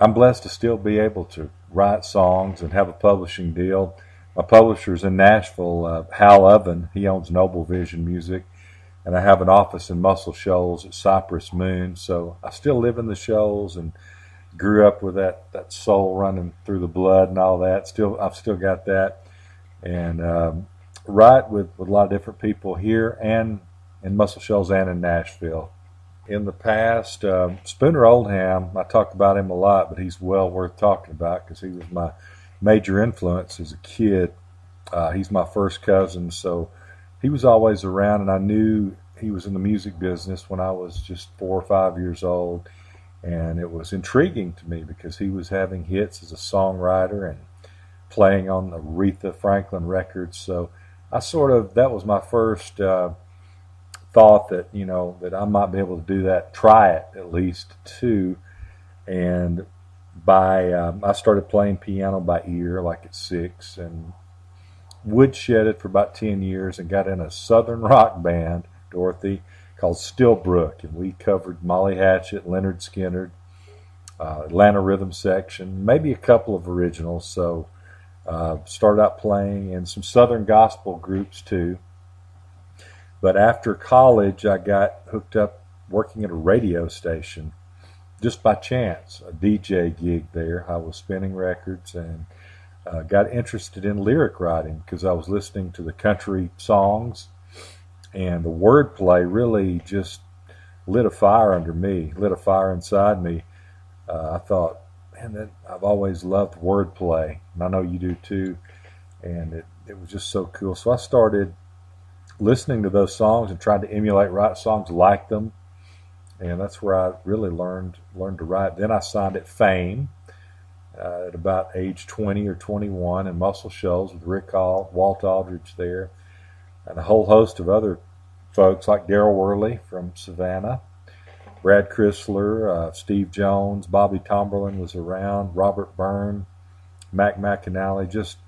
I'm blessed to still be able to write songs and have a publishing deal. My publisher's in Nashville, Hal Oven. He owns Noble Vision Music, and I have an office in Muscle Shoals at Cypress Moon. So I still live in the Shoals and grew up with that soul running through the blood and all that. I've still got that, and write with a lot of different people here and in Muscle Shoals and in Nashville. In the past, Spooner Oldham, I talk about him a lot, but he's well worth talking about because he was my major influence as a kid. He's my first cousin, so he was always around, and I knew he was in the music business when I was just 4 or 5 years old, and it was intriguing to me because he was having hits as a songwriter and playing on Aretha Franklin records. So that was my first thought that I might be able to do that, try it at least too. And I started playing piano by ear like at 6, and woodshedded for about 10 years and got in a southern rock band, Dorothy, called Stillbrook, and we covered Molly Hatchet, Leonard Skinner, Atlanta Rhythm Section, maybe a couple of originals. So started out playing in some southern gospel groups too. But after college, I got hooked up working at a radio station just by chance, a DJ gig there. I was spinning records and got interested in lyric writing because I was listening to the country songs, and the wordplay really just lit a fire inside me. I thought, man, I've always loved wordplay, and I know you do too, and it was just so cool. So I started listening to those songs and tried to write songs like them, and that's where I really learned to write. Then I signed at Fame at about age 20 or 21 in Muscle Shoals with Rick Hall, Walt Aldridge there, and a whole host of other folks like Darryl Worley from Savannah, Brad Chrysler, Steve Jones, Bobby Tomberlin was around, Robert Byrne, Mac McAnally, just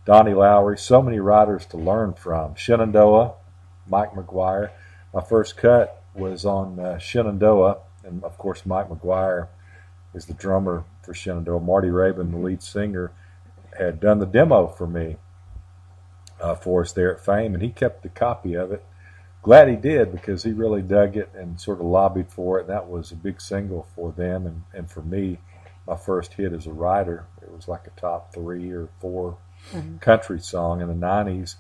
Donnie Lowry, so many writers to learn from. Shenandoah, Mike McGuire. My first cut was on Shenandoah, and of course Mike McGuire is the drummer for Shenandoah. Marty Rabin, the lead singer, had done the demo for me for us there at Fame, and he kept the copy of it. Glad he did, because he really dug it and sort of lobbied for it. And that was a big single for them and for me, my first hit as a writer. It was like a top 3 or 4 country song in the 90s.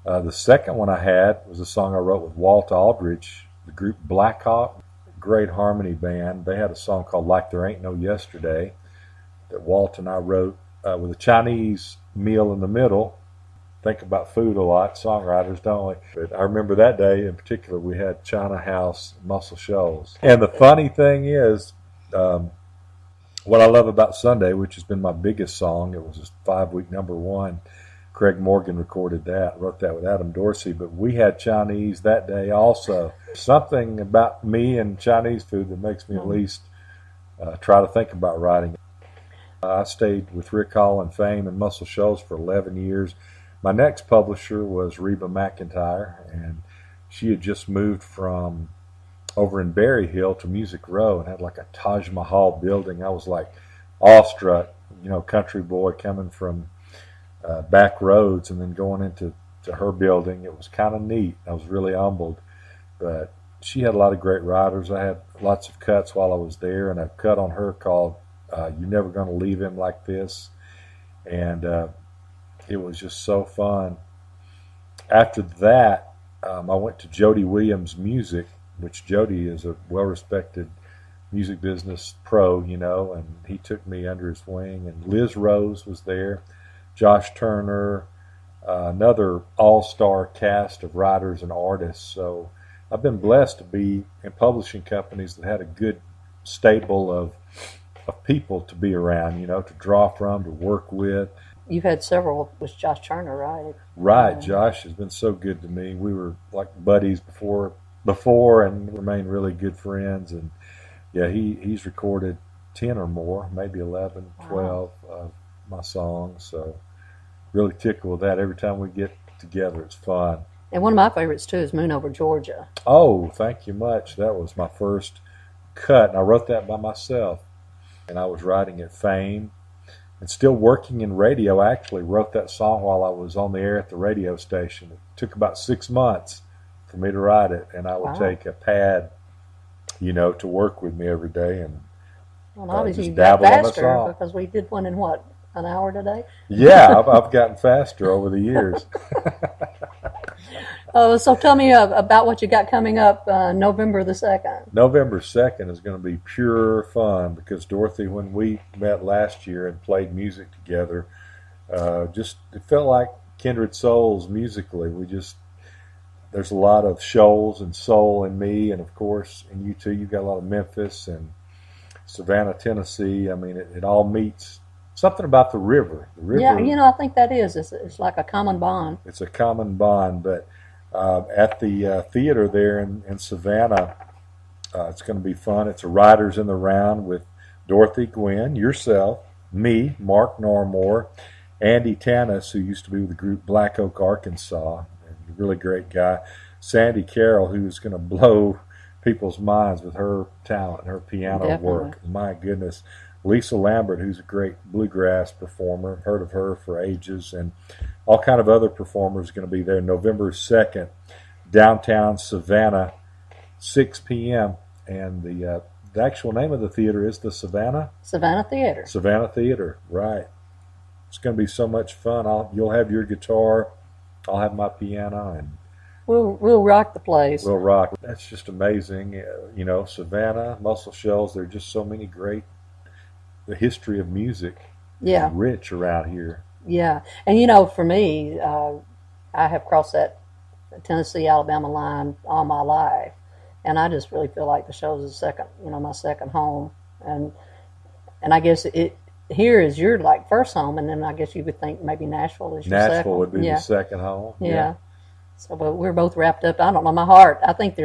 The second one I had was a song I wrote with Walt Aldridge, the group Blackhawk, great harmony band. They had a song called Like There Ain't No Yesterday that Walt and I wrote with a Chinese meal in the middle. Think about food a lot, songwriters, don't we? But I remember that day in particular, we had China House, Muscle Shoals. And the funny thing is, what I love about Sunday, which has been my biggest song, it was a 5-week #1. Craig Morgan recorded that, wrote that with Adam Dorsey, but we had Chinese that day also. Something about me and Chinese food that makes me at least try to think about writing. I stayed with Rick Hall and Fame and Muscle Shoals for 11 years. My next publisher was Reba McEntire, and she had just moved from over in Berry Hill to Music Row and had like a Taj Mahal building. I was like awestruck, country boy coming from back roads and then going into her building. It was kind of neat. I was really humbled, but she had a lot of great writers. I had lots of cuts while I was there, and a cut on her called You're Never Gonna Leave Him Like This, and it was just so fun. After that, I went to Jody Williams Music, which Jody is a well-respected music business pro, and he took me under his wing. And Liz Rose was there, Josh Turner, another all-star cast of writers and artists. So I've been blessed to be in publishing companies that had a good stable of people to be around, to draw from, to work with. You've had several with Josh Turner, right? Right. Josh has been so good to me. We were like buddies before and remain really good friends. And yeah, he's recorded 10 or more, maybe 11, 12 of my songs. So really tickled with that. Every time we get together, it's fun. And one of my favorites too is Moon Over Georgia. Oh, thank you much. That was my first cut, and I wrote that by myself. and I was writing at Fame and still working in radio. I actually wrote that song while I was on the air at the radio station. It took about 6 months for me to write it, and I would take a pad, to work with me every day and obviously just you got dabble on the faster song. because we did one in what, an hour today? Yeah, I've gotten faster over the years. So tell me about what you got coming up November the 2nd. November 2nd is going to be pure fun because Dorothy, when we met last year and played music together, it felt like kindred souls musically. There's a lot of shoals and soul in me, and of course in you too. You've got a lot of Memphis and Savannah, Tennessee. I mean, it all meets. Something about the river. Yeah, I think that is. It's like a common bond. It's a common bond, but at the theater there in Savannah, it's going to be fun. It's a Riders in the Round with Dorothy, Guinn, yourself, me, Mark Narmore, Andy Tanis, who used to be with the group Black Oak, Arkansas, a really great guy, Sandy Carroll, who's going to blow people's minds with her talent, her piano work. My goodness. Lisa Lambert, who's a great bluegrass performer. I've heard of her for ages, and all kind of other performers are going to be there November 2nd, downtown Savannah, 6 p.m. And the actual name of the theater is the Savannah Theater. Savannah Theater, right. It's going to be so much fun. You'll have your guitar, I'll have my piano, and we'll rock the place. We'll rock. That's just amazing. Savannah, Muscle Shoals, there are just so many great. The history of music is rich around here. Yeah. And, for me, I have crossed that Tennessee-Alabama line all my life. And I just really feel like the show is my second home. And I guess here is your, first home. And then I guess you would think maybe Nashville is your second. Nashville would be the second home. Yeah. So, but we're both wrapped up. I don't know, my heart, I think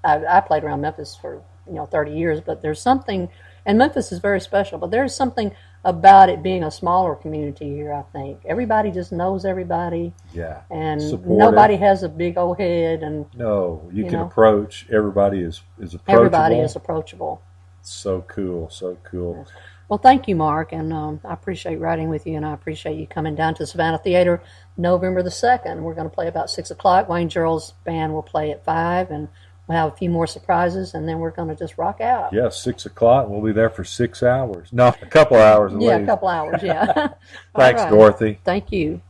I played around Memphis for, 30 years. But there's something... And Memphis is very special, but there's something about it being a smaller community here, I think. Everybody just knows everybody. Yeah. And supportive. Nobody has a big old head. And no, you can approach. Everybody is approachable. Everybody is approachable. So cool, so cool. Yes. Well, thank you, Mark, and I appreciate writing with you, and I appreciate you coming down to the Savannah Theater November the 2nd. We're going to play about 6 o'clock. Wayne Gerald's band will play at 5, and we'll have a few more surprises, and then we're going to just rock out. Yeah, 6 o'clock. We'll be there for 6 hours. No, a couple hours at least. Yeah, a couple hours, yeah. Thanks, right. Dorothy. Thank you.